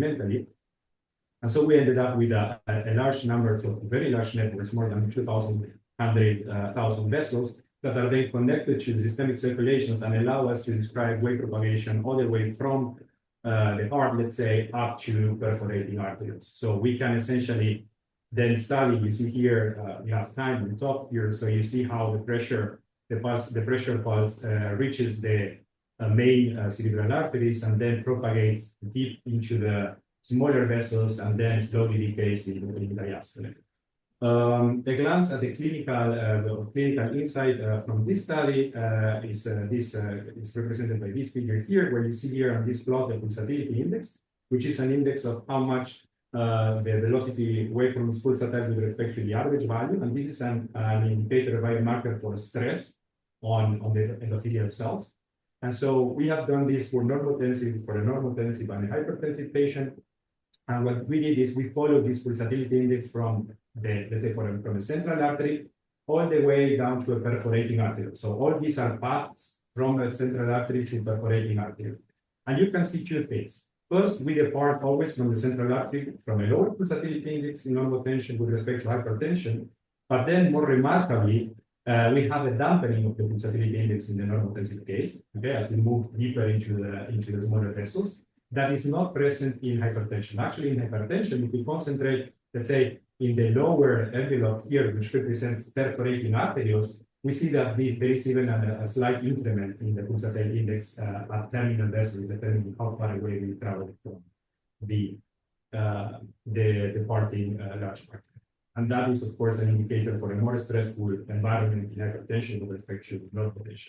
mentally. And so we ended up with a large number of very large networks, more than 2,100,000 vessels that are then connected to the systemic circulations and allow us to describe wave propagation all the way from the heart, let's say, up to perforating arteries. So we can essentially then study, you see here, we have time on the top here, so you see how the pressure pulse reaches the main cerebral arteries and then propagates deep into the smaller vessels and then slowly decays in diastole. A glance at the clinical insight from this study is represented by this figure here, where you see here on this plot the pulsatility index, which is an index of how much the velocity waveform is pulsatile with respect to the average value, and this is an indicator, a biomarker for stress on the endothelial cells. And so we have done this for a normotensive and a hypertensive patient. And what we did is we followed this pulsatility index from let's say from a central artery all the way down to a perforating artery. So all these are paths from a central artery to perforating artery. And you can see two things. First, we depart always from the central artery from a lower pulsatility index in normotension with respect to hypertension. But then more remarkably, we have a dampening of the pulsatility index in the normotensive case, okay, as we move deeper into the smaller vessels. That is not present in hypertension. Actually, in hypertension, if we concentrate, let's say, in the lower envelope here, which represents perforating arterioles, we see that there is even a slight increment in the pulsatility index at terminal vessels, depending on how far away we travel from the departing large artery. And that is, of course, an indicator for a more stressful environment in hypertension with respect to normotension.